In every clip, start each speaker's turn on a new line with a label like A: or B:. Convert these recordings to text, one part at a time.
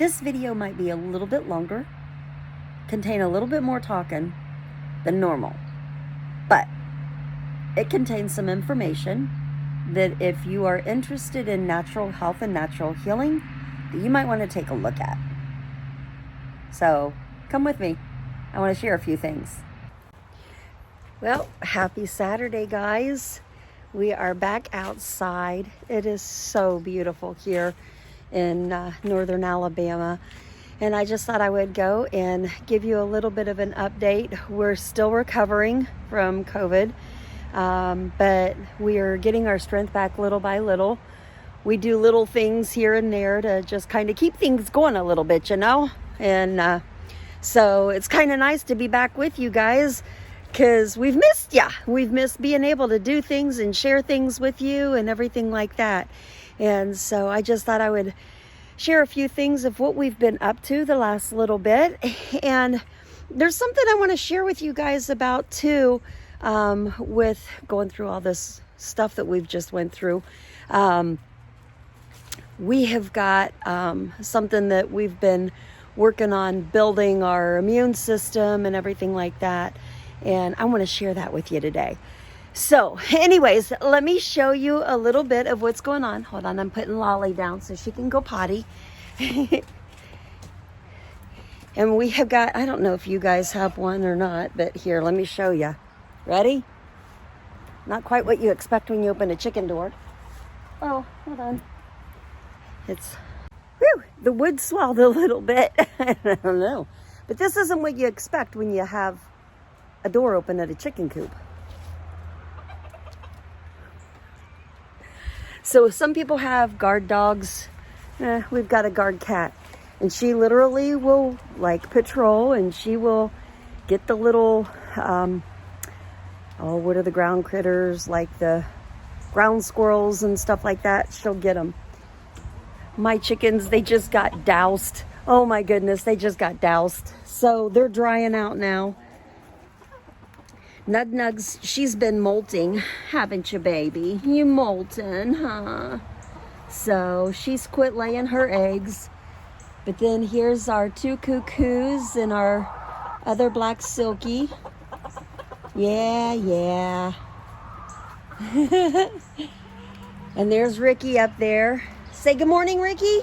A: This video might be a little bit longer, contain a little bit more talking than normal, but it contains some information that if you are interested in natural health and natural healing, that you might want to take a look at. So come with me. I want to share a few things. Well, happy Saturday, guys. We are back outside. It is so beautiful here in northern Alabama. And I just thought I would go and give you a little bit of an update. We're still recovering from COVID, but we are getting our strength back little by little. We do little things here and there to just kind of keep things going a little bit, you know? And so it's kind of nice to be back with you guys, because we've missed ya. We've missed being able to do things and share things with you and everything like that. And so I just thought I would share a few things of what we've been up to the last little bit. And there's something I want to share with you guys about too, with going through all this stuff that we've just went through. We have got something that we've been working on, building our immune system and everything like that. And I want to share that with you today. So anyways, let me show you a little bit of what's going on. Hold on, I'm putting Lolly down so she can go potty. And we have got, I don't know if you guys have one or not, but here, let me show you. Ready? Not quite what you expect when you open a chicken door. Oh, hold on. It's, whew, the wood swelled a little bit. I don't know. But this isn't what you expect when you have a door open at a chicken coop. So some people have guard dogs. We've got a guard cat. And she literally will like patrol, and she will get the little, what are the ground critters, like the ground squirrels and stuff like that. She'll get them. My chickens, they just got doused. Oh my goodness, they just got doused. So they're drying out now. Nug Nugs, she's been molting, haven't you, baby? You molting, huh? So she's quit laying her eggs. But then here's our two cuckoos and our other black silky. Yeah. And there's Ricky up there. Say good morning, Ricky.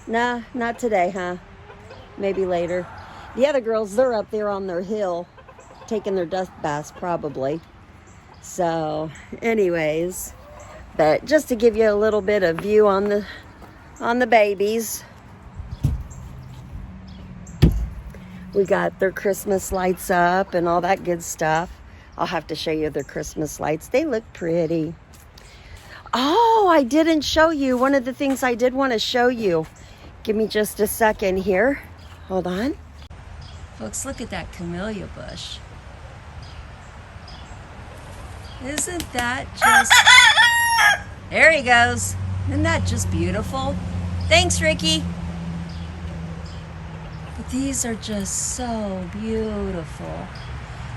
A: Nah, not today, huh? Maybe later. The other girls, they're up there on their hill taking their dust baths probably. So anyways, but just to give you a little bit of view on the babies. We got their Christmas lights up and all that good stuff. I'll have to show you their Christmas lights. They look pretty. Oh, I didn't show you. One of the things I did want to show you. Give me just a second here. Hold on. Folks, look at that camellia bush. Isn't that just... There he goes. Isn't that just beautiful? Thanks, Ricky. But these are just so beautiful.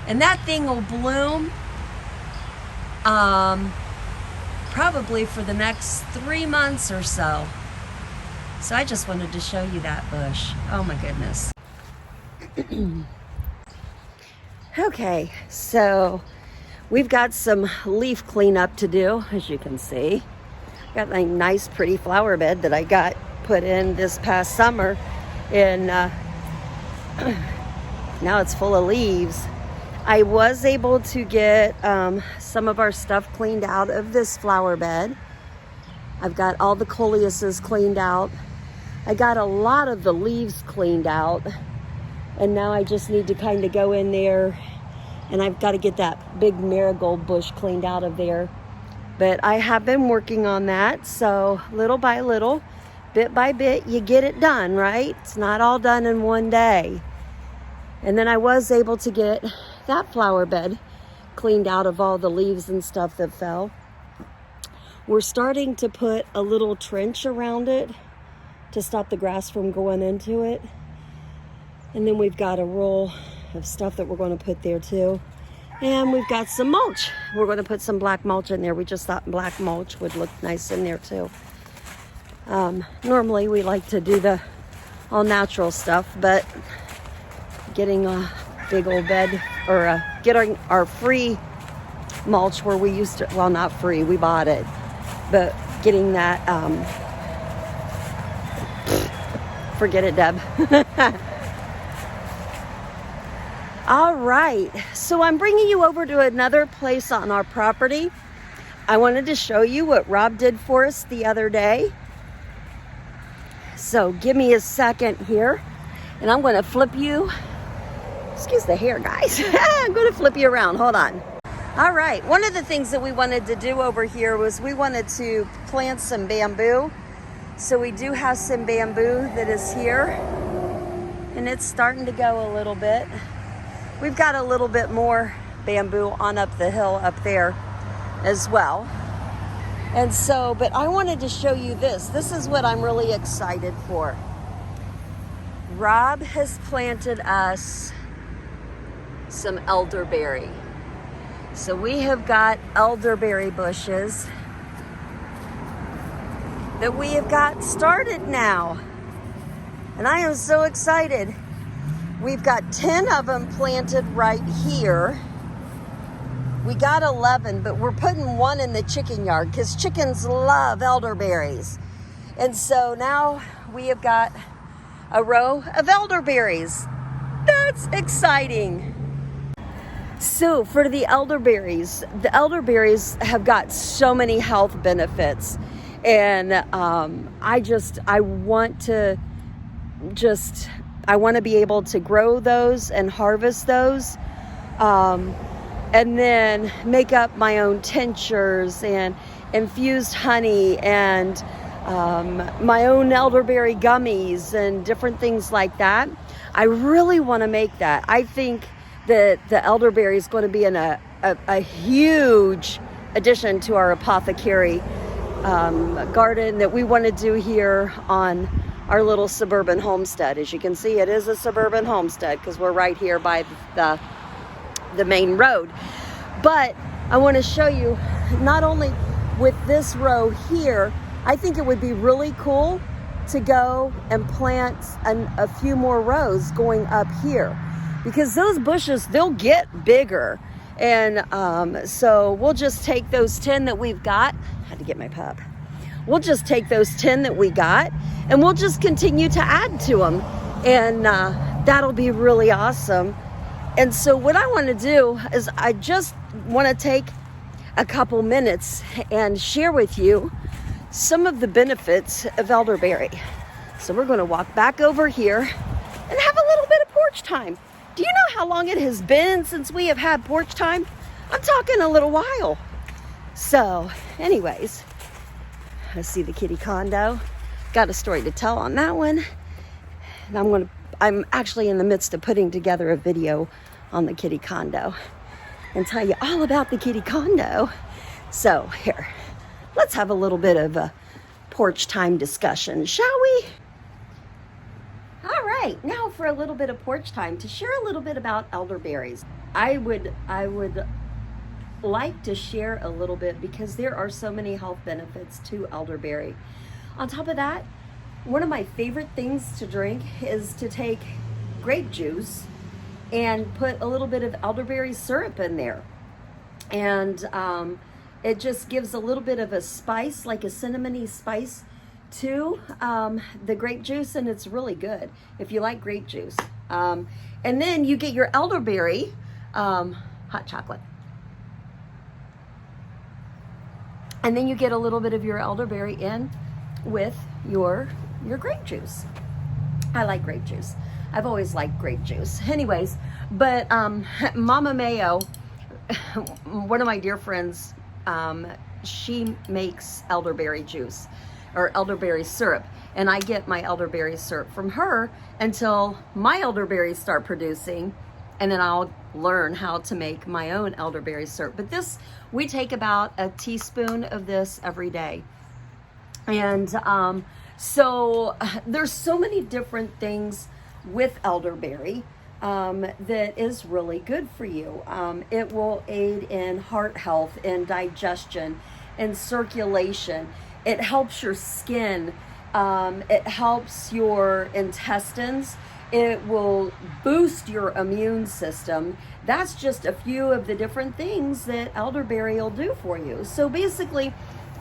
A: And that thing will bloom probably for the next 3 months or so. So I just wanted to show you that bush. Oh my goodness. Okay, so we've got some leaf cleanup to do, as you can see. Got a nice pretty flower bed that I got put in this past summer, and now it's full of leaves. I was able to get some of our stuff cleaned out of this flower bed. I've got all the coleuses cleaned out. I got a lot of the leaves cleaned out. And now I just need to kind of go in there, and I've got to get that big marigold bush cleaned out of there. But I have been working on that, so little by little, bit by bit, you get it done, right? It's not all done in one day. And then I was able to get that flower bed cleaned out of all the leaves and stuff that fell. We're starting to put a little trench around it to stop the grass from going into it. And then we've got a roll of stuff that we're going to put there too. And we've got some mulch. We're going to put some black mulch in there. We just thought black mulch would look nice in there too. Normally we like to do the all natural stuff, but getting a big old bed, or getting our free mulch where we used to, well, not free, we bought it, but getting that, forget it, Deb. All right, so I'm bringing you over to another place on our property. I wanted to show you what Rob did for us the other day. So give me a second here, and I'm going to flip you, excuse the hair, guys. I'm going to flip you around, hold on. All right, one of the things that we wanted to do over here was we wanted to plant some bamboo. So we do have some bamboo that is here, and it's starting to go a little bit. We've got a little bit more bamboo on up the hill up there as well. And so, but I wanted to show you this. This is what I'm really excited for. Rob has planted us some elderberry. So we have got elderberry bushes that we have got started now. And I am so excited. We've got 10 of them planted right here. We got 11, but we're putting one in the chicken yard because chickens love elderberries. And so now we have got a row of elderberries. That's exciting. So for the elderberries have got so many health benefits. And I want to be able to grow those and harvest those. And then make up my own tinctures and infused honey and my own elderberry gummies and different things like that. I really want to make that. I think that the elderberry is going to be a huge addition to our apothecary garden that we want to do here on our little suburban homestead. As you can see, it is a suburban homestead because we're right here by the main road. But I want to show you, not only with this row here, I think it would be really cool to go and plant a few more rows going up here, because those bushes, they'll get bigger. And so we'll just take those 10 that we've got. I had to get my pup. We'll just take those 10 that we got, and we'll just continue to add to them. And that'll be really awesome. And so what I want to do is I just want to take a couple minutes and share with you some of the benefits of elderberry. So we're going to walk back over here and have a little bit of porch time. Do you know how long it has been since we have had porch time? I'm talking a little while. So anyways, I see the kitty condo. Got a story to tell on that one. And I'm actually in the midst of putting together a video on the kitty condo and tell you all about the kitty condo. So here, let's have a little bit of a porch time discussion, shall we? All right, now for a little bit of porch time to share a little bit about elderberries. I would like to share a little bit because there are so many health benefits to elderberry. On top of that, one of my favorite things to drink is to take grape juice and put a little bit of elderberry syrup in there. And it just gives a little bit of a spice, like a cinnamony spice to the grape juice, and it's really good if you like grape juice. And then you get your elderberry hot chocolate. And then you get a little bit of your elderberry in with your grape juice. I like grape juice. I've always liked grape juice. Anyways, but Mama Mayo, one of my dear friends, she makes elderberry juice or elderberry syrup. And I get my elderberry syrup from her until my elderberries start producing. And then I'll learn how to make my own elderberry syrup. But this, we take about a teaspoon of this every day. And so there's so many different things with elderberry that is really good for you. It will aid in heart health and digestion and circulation. It helps your skin. It helps your intestines. It will boost your immune system. That's just a few of the different things that elderberry will do for you. So basically,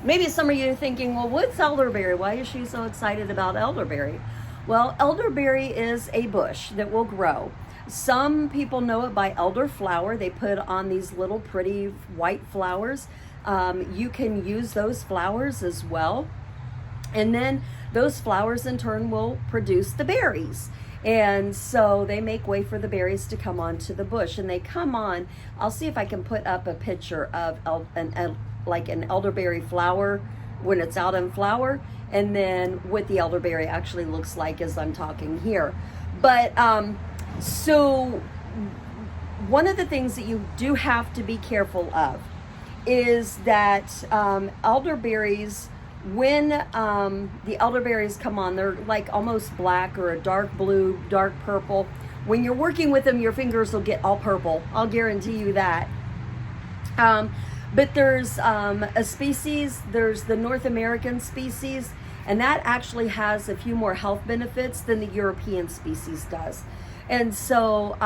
A: maybe some of you are thinking, well, what's elderberry? Why is she so excited about elderberry? Well, elderberry is a bush that will grow. Some people know it by elderflower. They put on these little pretty white flowers. You can use those flowers as well. And then those flowers in turn will produce the berries. And so they make way for the berries to come onto the bush. And they come on, I'll see if I can put up a picture of like an elderberry flower when it's out in flower, and then what the elderberry actually looks like as I'm talking here. But so one of the things that you do have to be careful of is that elderberries, when the elderberries come on, they're like almost black or a dark blue, dark purple. When you're working with them, your fingers will get all purple. I'll guarantee you that. But there's a species, there's the North American species, and that actually has a few more health benefits than the European species does. And so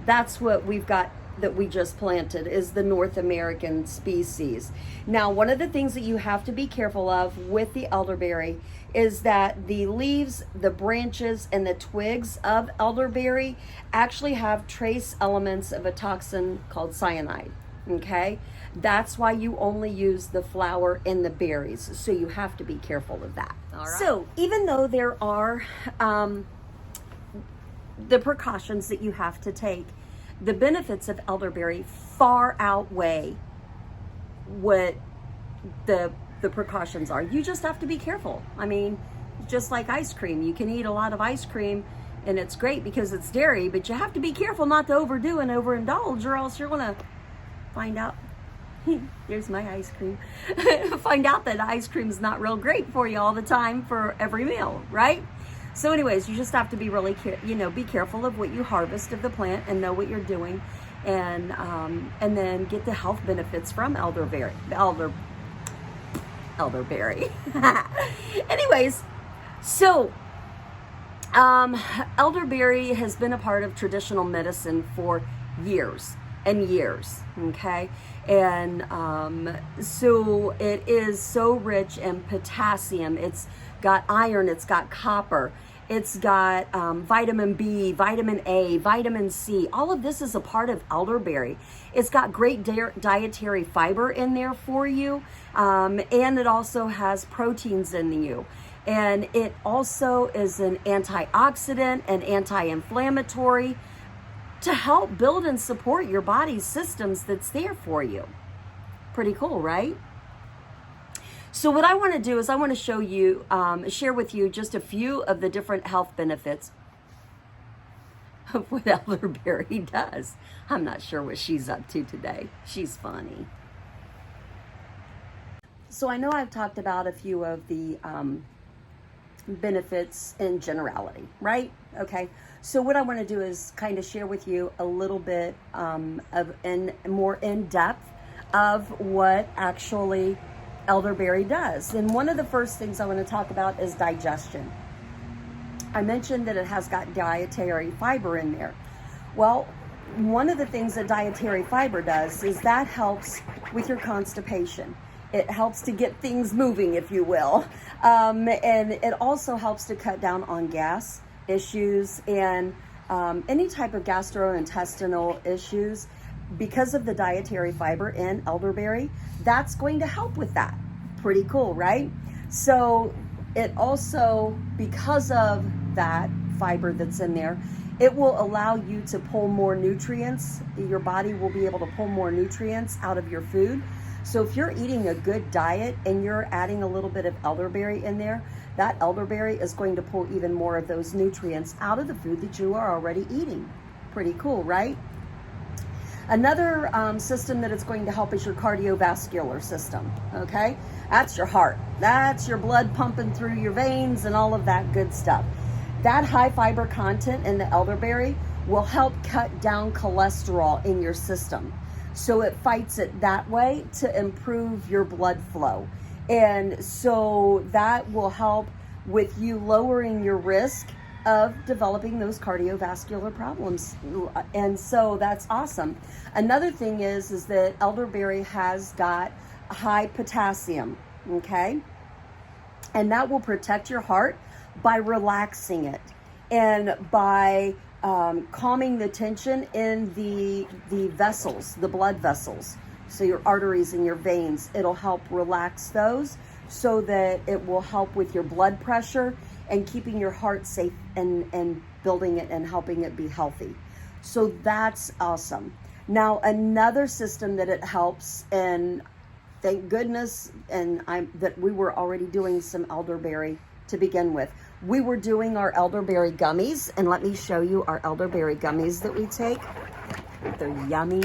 A: that's what we've got that we just planted, is the North American species. Now, one of the things that you have to be careful of with the elderberry is that the leaves, the branches, and the twigs of elderberry actually have trace elements of a toxin called cyanide, okay? That's why you only use the flower and the berries, so you have to be careful of that. All right. So even though there are the precautions that you have to take, the benefits of elderberry far outweigh what the precautions are. You just have to be careful. I mean, just like ice cream, you can eat a lot of ice cream and it's great because it's dairy, but you have to be careful not to overdo and overindulge, or else you're gonna find out, here's my ice cream, find out that ice cream is not real great for you all the time for every meal, right? So anyways, you just have to be really, be careful of what you harvest of the plant and know what you're doing, and then get the health benefits from elderberry. Anyways, so elderberry has been a part of traditional medicine for years and years, okay? And so it is so rich in potassium. It's got iron, it's got copper, it's got vitamin B, vitamin A, vitamin C. All of this is a part of elderberry. It's got great dietary fiber in there for you, and it also has proteins in you. And it also is an antioxidant and anti-inflammatory to help build and support your body's systems that's there for you. Pretty cool, right? So what I want to do is I want to show you, share with you just a few of the different health benefits of what elderberry does. I'm not sure what she's up to today. She's funny. So I know I've talked about a few of the benefits in generality, right? Okay. So what I want to do is kind of share with you a little bit more in depth of what actually elderberry does. And one of the first things I want to talk about is digestion. I mentioned that it has got dietary fiber in there. Well, one of the things that dietary fiber does is that helps with your constipation. It helps to get things moving, if you will. And it also helps to cut down on gas issues and any type of gastrointestinal issues. Because of the dietary fiber in elderberry, that's going to help with that. Pretty cool, right? So it also, because of that fiber that's in there, it will allow you to pull more nutrients. Your body will be able to pull more nutrients out of your food. So if you're eating a good diet and you're adding a little bit of elderberry in there, that elderberry is going to pull even more of those nutrients out of the food that you are already eating. Pretty cool, right? Another system that it's going to help is your cardiovascular system, okay? That's your heart. That's your blood pumping through your veins and all of that good stuff. That high fiber content in the elderberry will help cut down cholesterol in your system. So it fights it that way to improve your blood flow. And so that will help with you lowering your risk of developing those cardiovascular problems. And so that's awesome. Another thing is that elderberry has got high potassium, okay? And that will protect your heart by relaxing it and by calming the tension in the vessels, the blood vessels. So your arteries and your veins, it'll help relax those so that it will help with your blood pressure and keeping your heart safe and building it and helping it be healthy. So that's awesome. Now, another system that it helps, and thank goodness, that we were already doing some elderberry to begin with. We were doing our elderberry gummies, and let me show you our elderberry gummies that we take. They're yummy.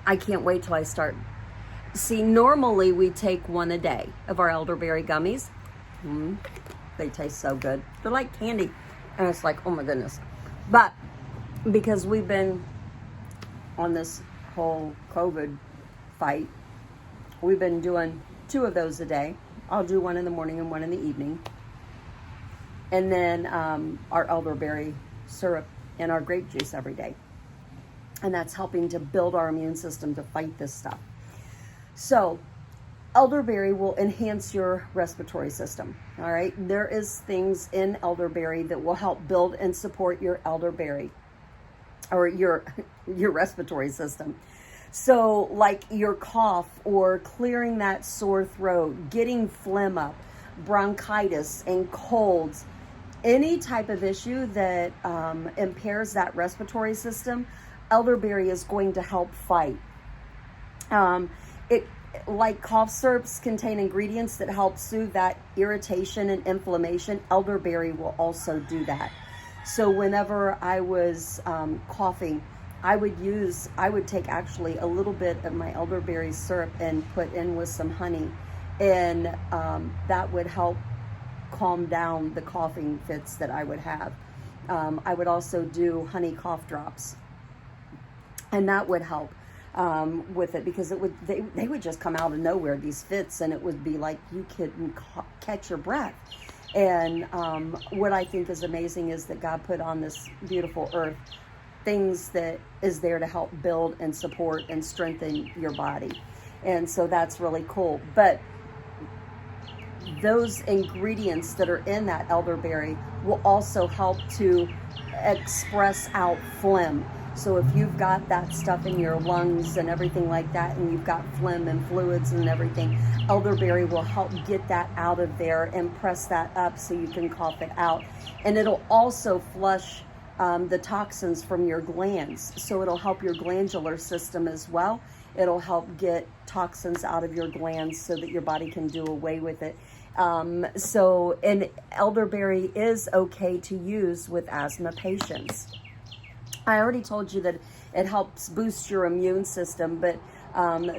A: I can't wait till I start. See, normally we take one a day of our elderberry gummies. They taste so good. They're like candy. And it's like, oh my goodness. But because we've been on this whole COVID fight, we've been doing 2 of those a day. I'll do one in the morning and one in the evening. And then our elderberry syrup and our grape juice every day. And that's helping to build our immune system to fight this stuff. So elderberry will enhance your respiratory system. All right. There is things in elderberry that will help build and support your elderberry or your respiratory system. So like your cough or clearing that sore throat, getting phlegm up, bronchitis and colds, any type of issue that impairs that respiratory system, elderberry is going to help fight. Like cough syrups contain ingredients that help soothe that irritation and inflammation. Elderberry will also do that. So whenever I was coughing, I would take actually a little bit of my elderberry syrup and put in with some honey, and that would help calm down the coughing fits that I would have. I would also do honey cough drops, and that would help with it, because they would just come out of nowhere, these fits, and it would be like you couldn't catch your breath. And what I think is amazing is that God put on this beautiful earth things that is there to help build and support and strengthen your body. And so that's really cool. But those ingredients that are in that elderberry will also help to express out phlegm. So if you've got that stuff in your lungs and everything like that, and you've got phlegm and fluids and everything, elderberry will help get that out of there and press that up so you can cough it out. And it'll also flush the toxins from your glands. So it'll help your glandular system as well. It'll help get toxins out of your glands so that your body can do away with it. And elderberry is okay to use with asthma patients. I already told you that it helps boost your immune system, but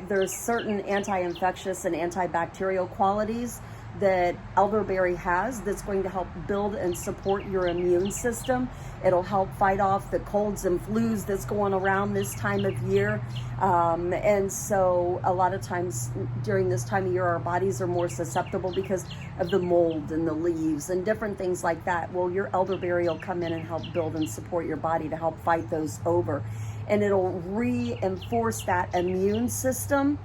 A: there's certain anti-infectious and antibacterial qualities that elderberry has that's going to help build and support your immune system. It'll help fight off the colds and flus that's going around this time of year. And so a lot of times during this time of year, our bodies are more susceptible because of the mold and the leaves and different things like that. Well, your elderberry will come in and help build and support your body to help fight those over. And it'll reinforce that immune system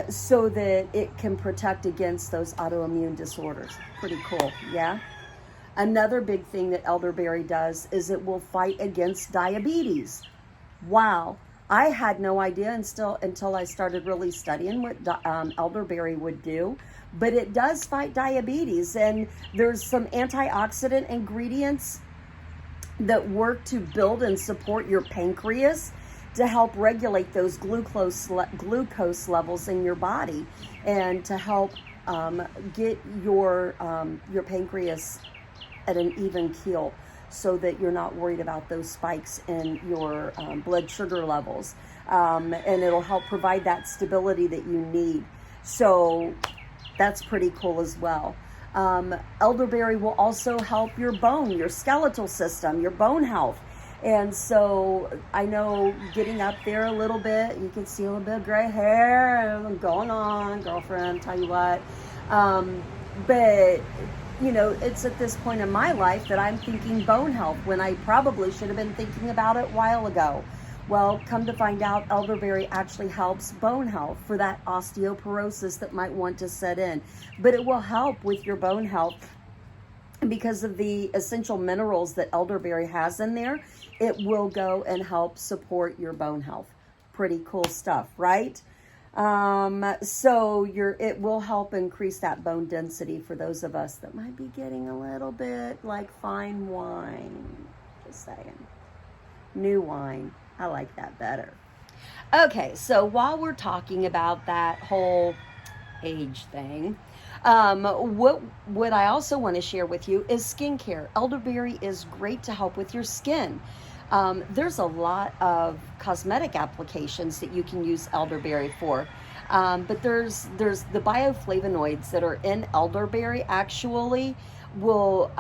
A: so that it can protect against those autoimmune disorders. Pretty cool, yeah? Another big thing that elderberry does is it will fight against diabetes. Wow. I had no idea until I started really studying what elderberry would do. But it does fight diabetes, and there's some antioxidant ingredients that work to build and support your pancreas to help regulate those glucose levels in your body, and to help get your pancreas at an even keel, so that you're not worried about those spikes in your blood sugar levels, and it'll help provide that stability that you need. So that's pretty cool as well. Elderberry will also help your bone, your skeletal system, your bone health. And so I know getting up there a little bit, you can see a little bit of gray hair going on, girlfriend, tell you what. But, you know, it's at this point in my life that I'm thinking bone health when I probably should have been thinking about it a while ago. Well, come to find out, elderberry actually helps bone health for that osteoporosis that might want to set in. But it will help with your bone health because of the essential minerals that elderberry has in there. It will go and help support your bone health. Pretty cool stuff, right? So it will help increase that bone density for those of us that might be getting a little bit like fine wine. Just saying. New wine. I like that better. Okay, so while we're talking about that whole age thing, what I also want to share with you is skincare. Elderberry is great to help with your skin. There's a lot of cosmetic applications that you can use elderberry for. But there's the bioflavonoids that are in elderberry actually will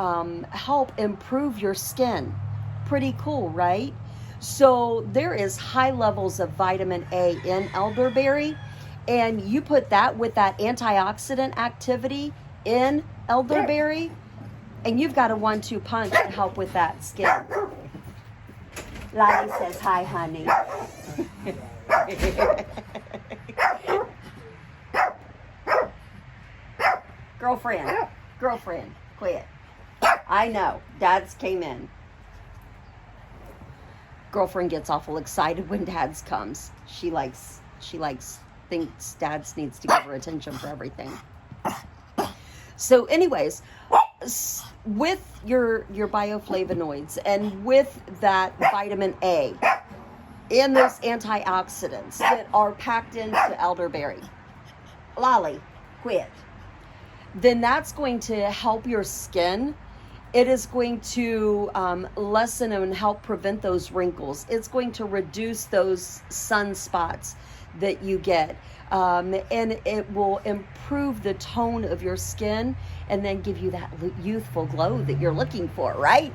A: help improve your skin. Pretty cool, right? So there is high levels of vitamin A in elderberry, and you put that with that antioxidant activity in elderberry, and you've got a 1-2 punch to help with that skin. Lottie says, hi, honey. Girlfriend, quit. I know, Dad's came in. Girlfriend gets awful excited when Dad's comes. She thinks Dad's needs to give her attention for everything. So anyways, with your bioflavonoids and with that vitamin A and those antioxidants that are packed into elderberry, Lolly, quit. Then that's going to help your skin. It is going to lessen and help prevent those wrinkles. It's going to reduce those sunspots that you get. And it will improve the tone of your skin and then give you that youthful glow that you're looking for, right?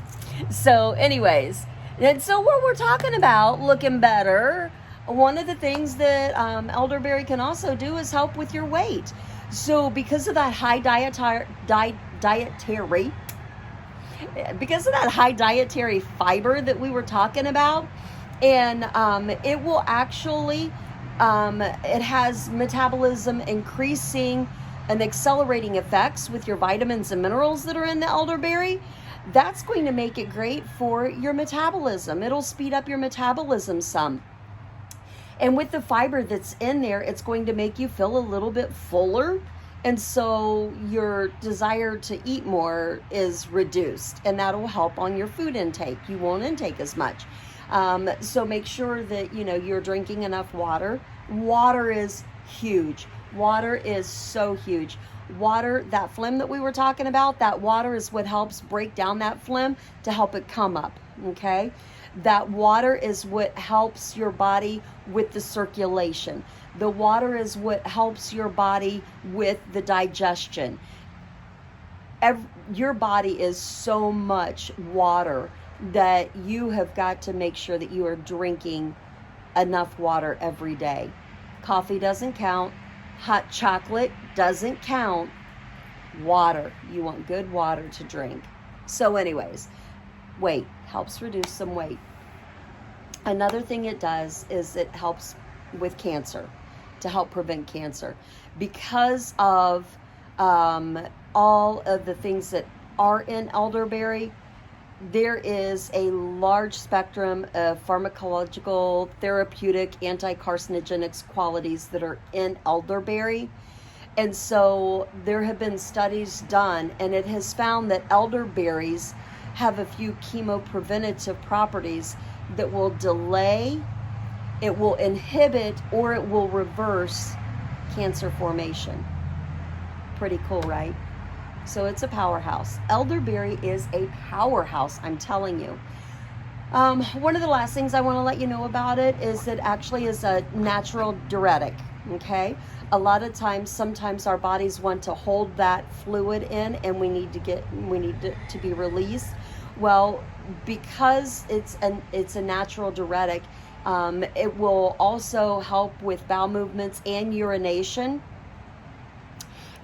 A: So anyways, and so what we're talking about, looking better, one of the things that elderberry can also do is help with your weight. So because of that high dietary fiber that we were talking about, and it will actually, it has metabolism increasing and accelerating effects with your vitamins and minerals that are in the elderberry. That's going to make it great for your metabolism. It'll speed up your metabolism some. And with the fiber that's in there, it's going to make you feel a little bit fuller. And so your desire to eat more is reduced, and that'll help on your food intake. You won't intake as much. So make sure that, you're drinking enough water. Water is huge. Water is so huge. Water, that phlegm that we were talking about, that water is what helps break down that phlegm to help it come up, okay? That water is what helps your body with the circulation. The water is what helps your body with the digestion. Your body is so much water that you have got to make sure that you are drinking enough water every day. Coffee doesn't count. Hot chocolate doesn't count. Water. You want good water to drink. So anyways, weight helps reduce some weight. Another thing it does is it helps with cancer, to help prevent cancer. Because of all of the things that are in elderberry, there is a large spectrum of pharmacological, therapeutic, anti-carcinogenic qualities that are in elderberry. And so there have been studies done, and it has found that elderberries have a few chemopreventative properties that will delay, it will inhibit, or it will reverse cancer formation. Pretty cool, right? So it's a powerhouse. Elderberry is a powerhouse, I'm telling you. One of the last things I want to let you know about it is that actually is a natural diuretic, okay? A lot of times, sometimes our bodies want to hold that fluid in, and we need to be released. Well, because it's a natural diuretic, it will also help with bowel movements and urination.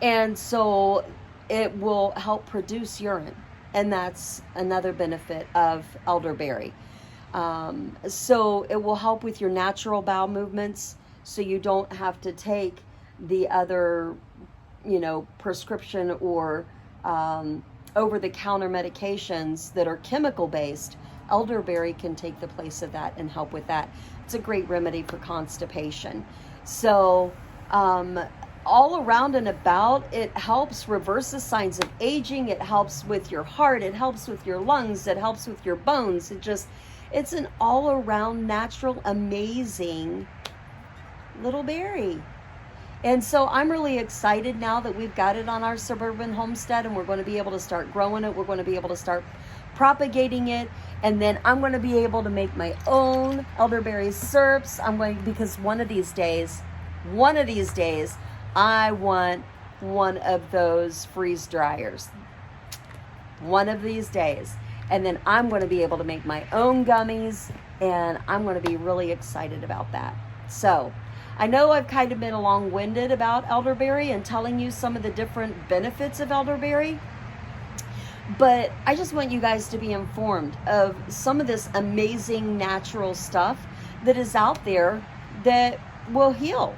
A: And so it will help produce urine. And that's another benefit of elderberry. So it will help with your natural bowel movements, so you don't have to take the other, prescription or over-the-counter medications that are chemical-based. Elderberry can take the place of that and help with that. It's a great remedy for constipation. So all around and about, it helps reverse the signs of aging. It helps with your heart. It helps with your lungs. It helps with your bones. It's an all-around natural, amazing little berry. And so I'm really excited now that we've got it on our suburban homestead, and we're going to be able to start growing it. We're going to be able to start propagating it. And then I'm going to be able to make my own elderberry syrups. Because one of these days, I want one of those freeze dryers. One of these days. And then I'm going to be able to make my own gummies, and I'm going to be really excited about that. So I know I've kind of been long-winded about elderberry and telling you some of the different benefits of elderberry, but I just want you guys to be informed of some of this amazing natural stuff that is out there that will heal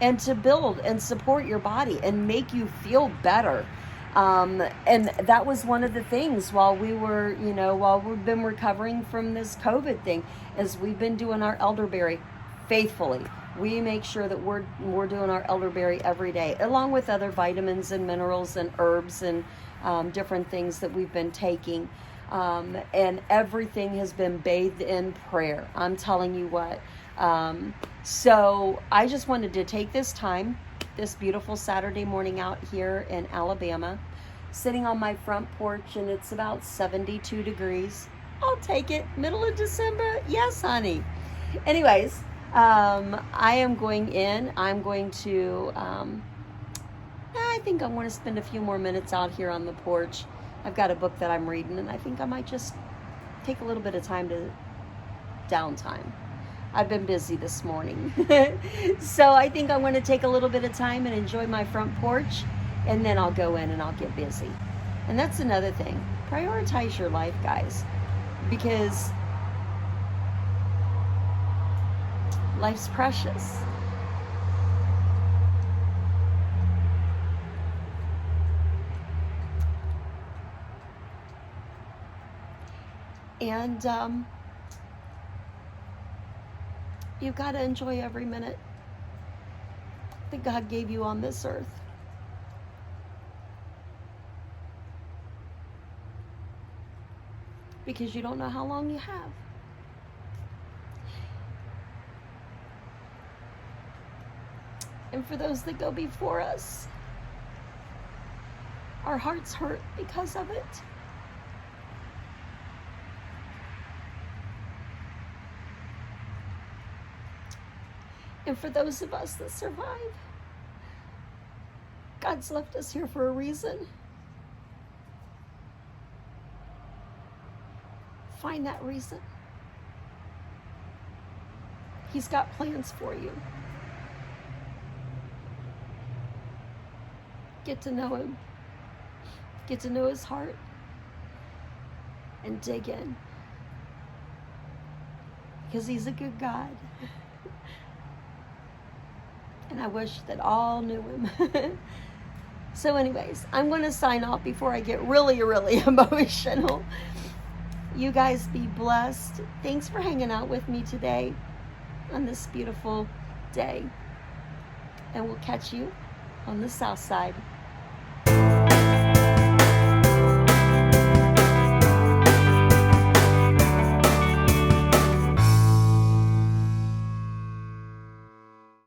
A: and to build and support your body and make you feel better. And that was one of the things while we've been recovering from this COVID thing, is we've been doing our elderberry faithfully. We make sure that we're doing our elderberry every day, along with other vitamins and minerals and herbs and different things that we've been taking. And everything has been bathed in prayer. I'm telling you what. So I just wanted to take this time, this beautiful Saturday morning out here in Alabama, sitting on my front porch, and it's about 72 degrees. I'll take it. Middle of December. Yes, honey. Anyways, I am going to, I think I'm going to spend a few more minutes out here on the porch. I've got a book that I'm reading, and I think I might just take a little bit of downtime. I've been busy this morning. So I think I'm going to take a little bit of time and enjoy my front porch, and then I'll go in and I'll get busy. And that's another thing. Prioritize your life, guys, because life's precious. And you've got to enjoy every minute that God gave you on this earth. Because you don't know how long you have. And for those that go before us, our hearts hurt because of it. And for those of us that survive, God's left us here for a reason. Find that reason. He's got plans for you. Get to know him. Get to know his heart. And dig in. Because he's a good God. And I wish that all knew him. So anyways, I'm going to sign off before I get really, really emotional. You guys be blessed. Thanks for hanging out with me today on this beautiful day. And we'll catch you on the south side.